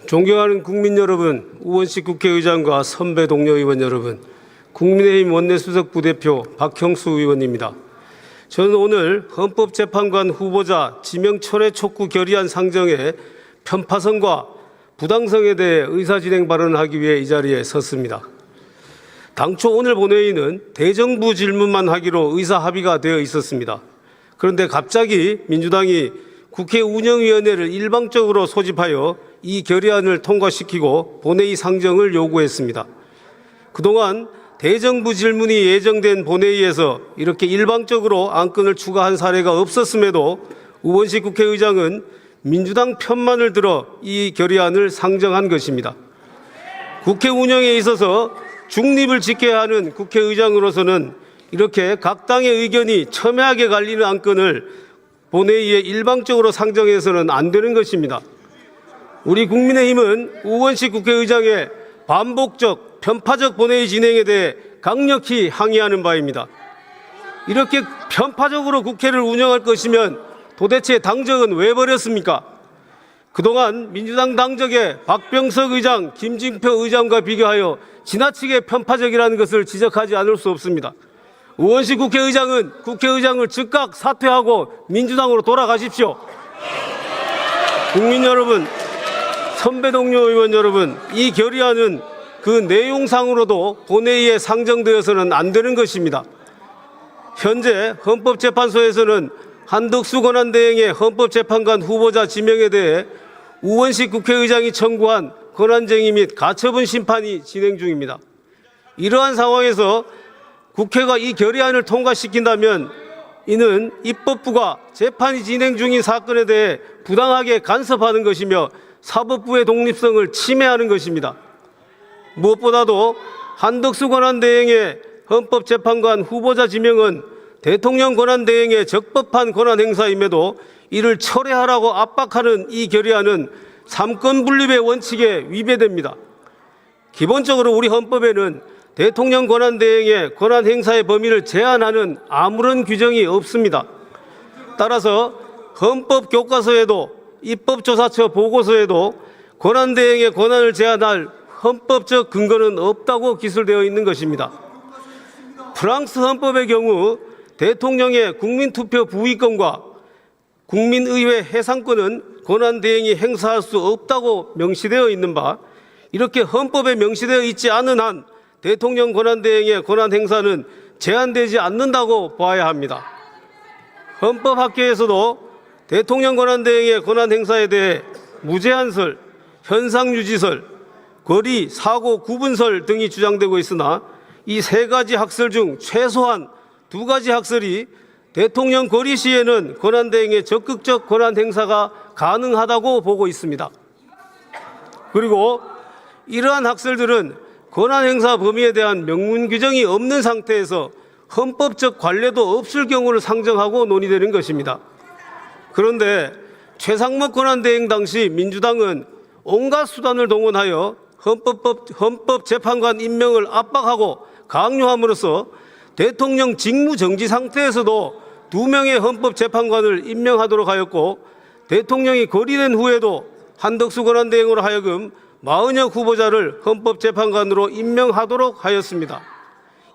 존경하는 국민 여러분, 우원식 국회의장과 선배 동료 의원 여러분, 국민의힘 원내수석 부대표 박형수 의원입니다. 저는 오늘 헌법재판관 후보자 지명 철회 촉구 결의안 상정의 편파성과 부당성에 대해 의사진행 발언을 하기 위해 이 자리에 섰습니다. 당초 오늘 본회의는 대정부 질문만 하기로 의사합의가 되어 있었습니다. 그런데 갑자기 민주당이 국회 운영위원회를 일방적으로 소집하여 이 결의안을 통과시키고 본회의 상정을 요구했습니다. 그동안 대정부 질문이 예정된 본회의에서 이렇게 일방적으로 안건을 추가한 사례가 없었음에도 우원식 국회의장은 민주당 편만을 들어 이 결의안을 상정한 것입니다. 국회 운영에 있어서 중립을 지켜야 하는 국회의장으로서는 이렇게 각 당의 의견이 첨예하게 갈리는 안건을 본회의에 일방적으로 상정해서는 안 되는 것입니다. 우리 국민의힘은 우원식 국회의장의 반복적, 편파적 본회의 진행에 대해 강력히 항의하는 바입니다. 이렇게 편파적으로 국회를 운영할 것이면 도대체 당적은 왜 버렸습니까? 그동안 민주당 당적의 박병석 의장, 김진표 의장과 비교하여 지나치게 편파적이라는 것을 지적하지 않을 수 없습니다. 우원식 국회의장은 국회의장을 즉각 사퇴하고 민주당으로 돌아가십시오. 국민 여러분, 선배 동료 의원 여러분, 이 결의안은 그 내용상으로도 본회의에 상정되어서는 안 되는 것입니다. 현재 헌법재판소에서는 한덕수 권한대행의 헌법재판관 후보자 지명에 대해 우원식 국회의장이 청구한 권한쟁의 및 가처분 심판이 진행 중입니다. 이러한 상황에서 국회가 이 결의안을 통과시킨다면 이는 입법부가 재판이 진행 중인 사건에 대해 부당하게 간섭하는 것이며 사법부의 독립성을 침해하는 것입니다. 무엇보다도 한덕수 권한대행의 헌법재판관 후보자 지명은 대통령 권한대행의 적법한 권한행사임에도 이를 철회하라고 압박하는 이 결의안은 삼권 분립의 원칙에 위배됩니다. 기본적으로 우리 헌법에는 대통령 권한대행의 권한행사의 범위를 제한하는 아무런 규정이 없습니다. 따라서 헌법교과서에도 입법조사처 보고서에도 권한대행의 권한을 제한할 헌법적 근거는 없다고 기술되어 있는 것입니다. 프랑스 헌법의 경우 대통령의 국민투표 부의권과 국민의회 해상권은 권한대행이 행사할 수 없다고 명시되어 있는 바, 이렇게 헌법에 명시되어 있지 않은 한 대통령 권한대행의 권한 행사는 제한되지 않는다고 봐야 합니다. 헌법학계에서도 대통령 권한대행의 권한 행사에 대해 무제한설, 현상유지설, 거리, 사고, 구분설 등이 주장되고 있으나 이 세 가지 학설 중 최소한 두 가지 학설이 대통령 거리 시에는 권한대행의 적극적 권한 행사가 가능하다고 보고 있습니다. 그리고 이러한 학설들은 권한 행사 범위에 대한 명문 규정이 없는 상태에서 헌법적 관례도 없을 경우를 상정하고 논의되는 것입니다. 그런데 최상목 권한대행 당시 민주당은 온갖 수단을 동원하여 헌법재판관 임명을 압박하고 강요함으로써 대통령 직무정지 상태에서도 2명의 헌법재판관을 임명하도록 하였고, 대통령이 거리된 후에도 한덕수 권한대행으로 하여금 40여 후보자를 헌법재판관으로 임명하도록 하였습니다.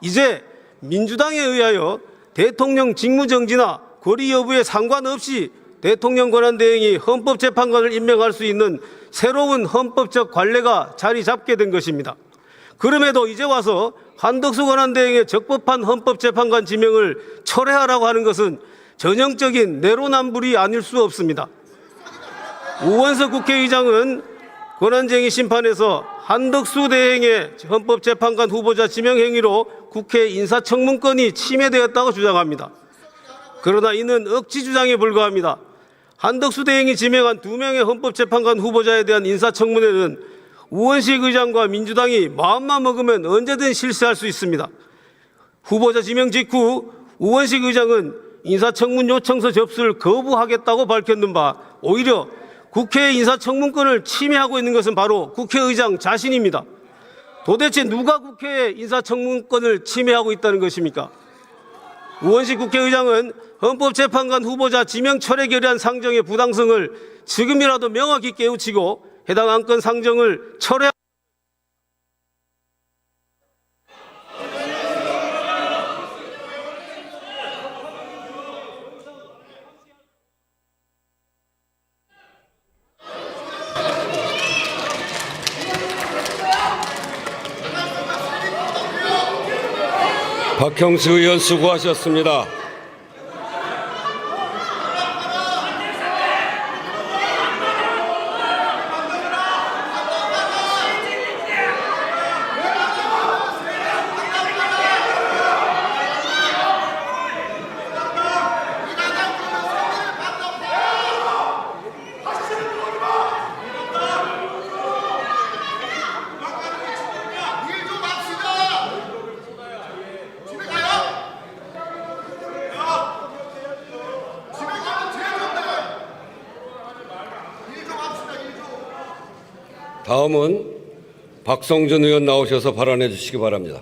이제 민주당에 의하여 대통령 직무정지나 거리 여부에 상관없이 대통령 권한대행이 헌법재판관을 임명할 수 있는 새로운 헌법적 관례가 자리 잡게 된 것입니다. 그럼에도 이제 와서 한덕수 권한대행의 적법한 헌법재판관 지명을 철회하라고 하는 것은 전형적인 내로남불이 아닐 수 없습니다. 우원석 국회의장은 권한쟁의 심판에서 한덕수 대행의 헌법재판관 후보자 지명 행위로 국회 인사청문권이 침해되었다고 주장합니다. 그러나 이는 억지 주장에 불과합니다. 한덕수 대행이 지명한 2명의 헌법재판관 후보자에 대한 인사청문회는 우원식 의장과 민주당이 마음만 먹으면 언제든 실시할 수 있습니다. 후보자 지명 직후 우원식 의장은 인사청문 요청서 접수를 거부하겠다고 밝혔는 바, 오히려 국회의 인사청문권을 침해하고 있는 것은 바로 국회의장 자신입니다. 도대체 누가 국회의 인사청문권을 침해하고 있다는 것입니까? 우원식 국회의장은 헌법재판관 후보자 지명 철회 결의안 상정의 부당성을 지금이라도 명확히 깨우치고 해당 안건 상정을 철회. 박형수 의원 수고하셨습니다. 다음은 박성준 의원 나오셔서 발언해 주시기 바랍니다.